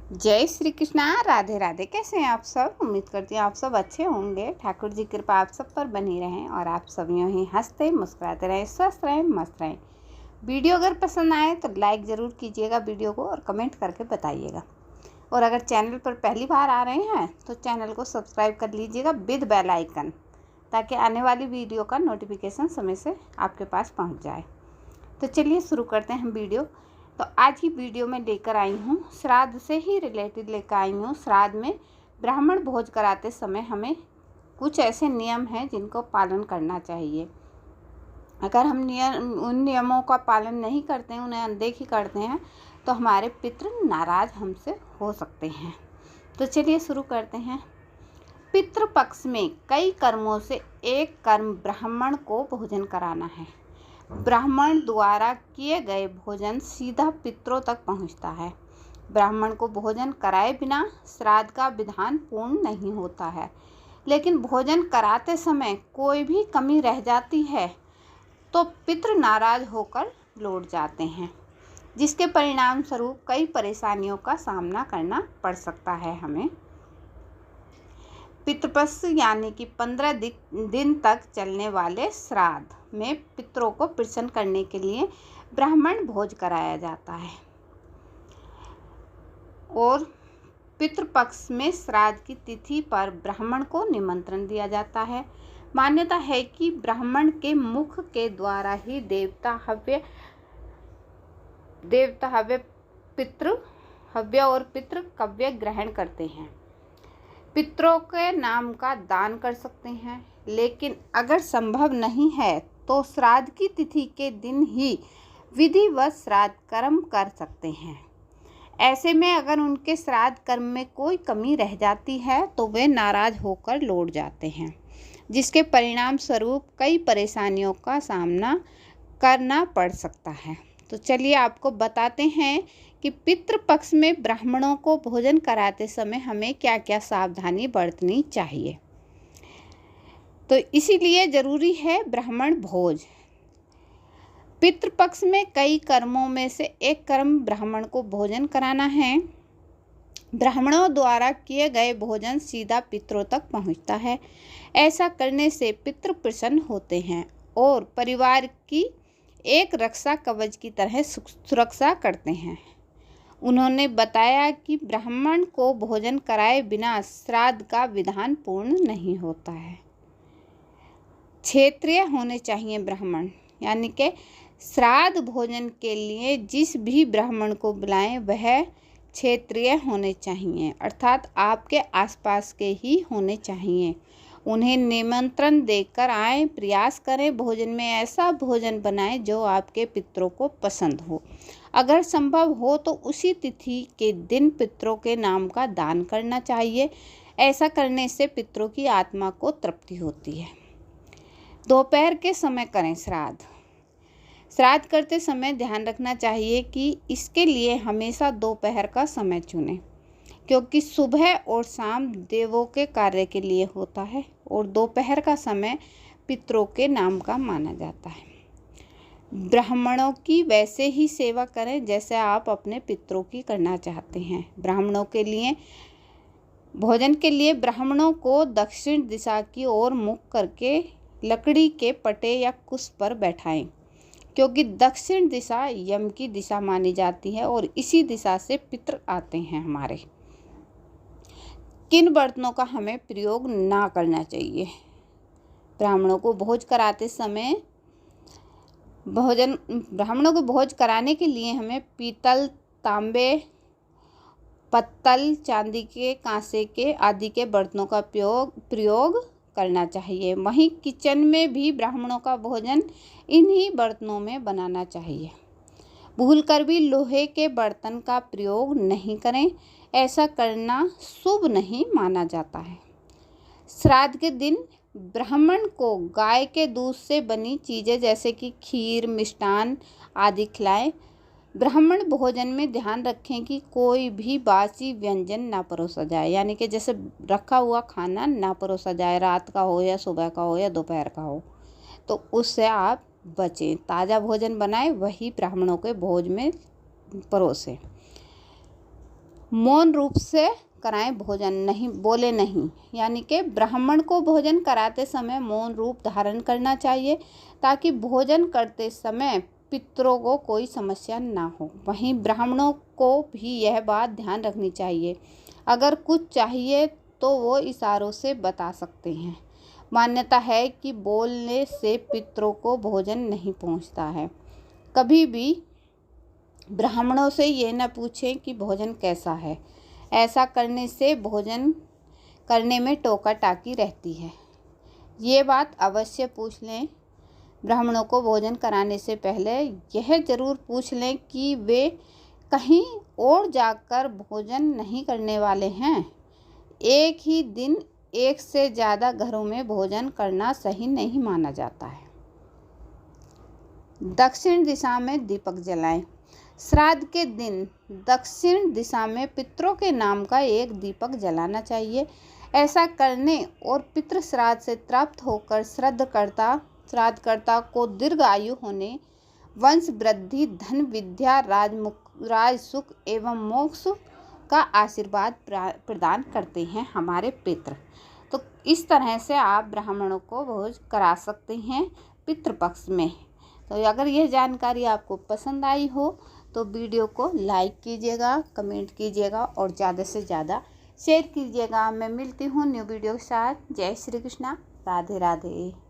जय श्री कृष्णा। राधे राधे। कैसे हैं आप सब? उम्मीद करती हूँ आप सब अच्छे होंगे। ठाकुर जी की कृपा आप सब पर बनी रहें और आप सब यूँ ही हंसते मुस्कुराते रहें, स्वस्थ रहें, मस्त रहें। वीडियो अगर पसंद आए तो लाइक ज़रूर कीजिएगा वीडियो को और कमेंट करके बताइएगा। और अगर चैनल पर पहली बार आ रहे हैं तो चैनल को सब्सक्राइब कर लीजिएगा विद बेल आइकन, ताकि आने वाली वीडियो का नोटिफिकेशन समय से आपके पास पहुँच जाए। तो चलिए शुरू करते हैं वीडियो। तो आज की वीडियो में लेकर आई हूँ, श्राद्ध से ही रिलेटेड लेकर आई हूँ। श्राद्ध में ब्राह्मण भोज कराते समय हमें कुछ ऐसे नियम हैं जिनको पालन करना चाहिए। अगर हम उन नियमों का पालन नहीं करते हैं, उन्हें अनदेखी करते हैं, तो हमारे पितृ नाराज हमसे हो सकते हैं। तो चलिए शुरू करते हैं। पितृपक्ष में कई कर्मों से एक कर्म ब्राह्मण को भोजन कराना है। ब्राह्मण द्वारा किए गए भोजन सीधा पितरों तक पहुंचता है। ब्राह्मण को भोजन कराए बिना श्राद्ध का विधान पूर्ण नहीं होता है, लेकिन भोजन कराते समय कोई भी कमी रह जाती है तो पितृ नाराज होकर लौट जाते हैं, जिसके परिणाम स्वरूप कई परेशानियों का सामना करना पड़ सकता है हमें। पितृपक्ष यानी कि 15 दिन तक चलने वाले श्राद्ध में पितरों को प्रसन्न करने के लिए ब्राह्मण भोज कराया जाता है। और पितृपक्ष में श्राद्ध की तिथि पर ब्राह्मण को निमंत्रण दिया जाता है। मान्यता है कि ब्राह्मण के मुख के द्वारा ही देवता हव्य पितृ हव्य और पितृ कव्य ग्रहण करते हैं। पितरों के नाम का दान कर सकते हैं, लेकिन अगर संभव नहीं है तो श्राद्ध की तिथि के दिन ही विधिवत श्राद्ध कर्म कर सकते हैं। ऐसे में अगर उनके श्राद्ध कर्म में कोई कमी रह जाती है तो वे नाराज होकर लौट जाते हैं, जिसके परिणाम स्वरूप कई परेशानियों का सामना करना पड़ सकता है। तो चलिए आपको बताते हैं कि पितृपक्ष में ब्राह्मणों को भोजन कराते समय हमें क्या क्या सावधानी बरतनी चाहिए। तो इसीलिए जरूरी है ब्राह्मण भोज। पितृपक्ष में कई कर्मों में से एक कर्म ब्राह्मण को भोजन कराना है। ब्राह्मणों द्वारा किए गए भोजन सीधा पितरों तक पहुंचता है। ऐसा करने से पितृ प्रसन्न होते हैं और परिवार की एक रक्षा कवच की तरह सुरक्षा करते हैं। उन्होंने बताया कि ब्राह्मण को भोजन कराए बिना श्राद्ध का विधान पूर्ण नहीं होता है। क्षेत्रीय होने चाहिए ब्राह्मण, यानी कि श्राद्ध भोजन के लिए जिस भी ब्राह्मण को बुलाएं वह क्षेत्रीय होने चाहिए, अर्थात आपके आसपास के ही होने चाहिए। उन्हें निमंत्रण देकर आए, प्रयास करें भोजन में ऐसा भोजन बनाएं जो आपके पितरों को पसंद हो। अगर संभव हो तो उसी तिथि के दिन पितरों के नाम का दान करना चाहिए। ऐसा करने से पितरों की आत्मा को तृप्ति होती है। दोपहर के समय करें श्राद्ध। श्राद्ध करते समय ध्यान रखना चाहिए कि इसके लिए हमेशा दोपहर का समय चुनें, क्योंकि सुबह और शाम देवों के कार्य के लिए होता है और दोपहर का समय पितरों के नाम का माना जाता है। ब्राह्मणों की वैसे ही सेवा करें जैसे आप अपने पितरों की करना चाहते हैं। ब्राह्मणों के लिए भोजन के लिए ब्राह्मणों को दक्षिण दिशा की ओर मुख करके लकड़ी के पटे या कुश पर बैठाएं, क्योंकि दक्षिण दिशा यम की दिशा मानी जाती है और इसी दिशा से पितृ आते हैं हमारे। किन बर्तनों का हमें प्रयोग ना करना चाहिए। ब्राह्मणों को भोज कराते समय ब्राह्मणों को भोज कराने के लिए हमें पीतल, तांबे, पत्तल, चांदी के, कांसे के आदि के बर्तनों का प्रयोग करना चाहिए। वहीं किचन में भी ब्राह्मणों का भोजन इन्हीं बर्तनों में बनाना चाहिए। भूलकर भी लोहे के बर्तन का प्रयोग नहीं करें, ऐसा करना शुभ नहीं माना जाता है। श्राद्ध के दिन ब्राह्मण को गाय के दूध से बनी चीज़ें जैसे कि खीर, मिष्टान आदि खिलाएं। ब्राह्मण भोजन में ध्यान रखें कि कोई भी बासी व्यंजन ना परोसा जाए, यानी कि जैसे रखा हुआ खाना ना परोसा जाए, रात का हो या सुबह का हो या दोपहर का हो, तो उससे आप बचें। ताज़ा भोजन बनाएं, वही ब्राह्मणों के भोज में परोसें। मौन रूप से कराएं भोजन, नहीं बोले नहीं, यानी कि ब्राह्मण को भोजन कराते समय मौन रूप धारण करना चाहिए ताकि भोजन करते समय पितरों को कोई समस्या ना हो। वहीं ब्राह्मणों को भी यह बात ध्यान रखनी चाहिए, अगर कुछ चाहिए तो वो इशारों से बता सकते हैं। मान्यता है कि बोलने से पितरों को भोजन नहीं पहुंचता है। कभी भी ब्राह्मणों से ये न पूछें कि भोजन कैसा है, ऐसा करने से भोजन करने में टोका टाकी रहती है। ये बात अवश्य पूछ लें। ब्राह्मणों को भोजन कराने से पहले यह ज़रूर पूछ लें कि वे कहीं और जाकर भोजन नहीं करने वाले हैं। एक ही दिन एक से ज़्यादा घरों में भोजन करना सही नहीं माना जाता है। दक्षिण दिशा में दीपक जलाएं। श्राद्ध के दिन दक्षिण दिशा में पितरों के नाम का एक दीपक जलाना चाहिए। ऐसा करने और पितृ श्राद्ध से प्राप्त होकर श्राद्धकर्ता को दीर्घ आयु होने, वंश वृद्धि, धन विद्या, राज सुख एवं मोक्ष का आशीर्वाद प्रदान करते हैं हमारे पितृ। तो इस तरह से आप ब्राह्मणों को भोज करा सकते हैं पितृपक्ष में। तो अगर यह जानकारी आपको पसंद आई हो तो वीडियो को लाइक कीजिएगा, कमेंट कीजिएगा और ज़्यादा से ज़्यादा शेयर कीजिएगा। मैं मिलती हूँ न्यू वीडियो के साथ। जय श्री कृष्णा, राधे राधे।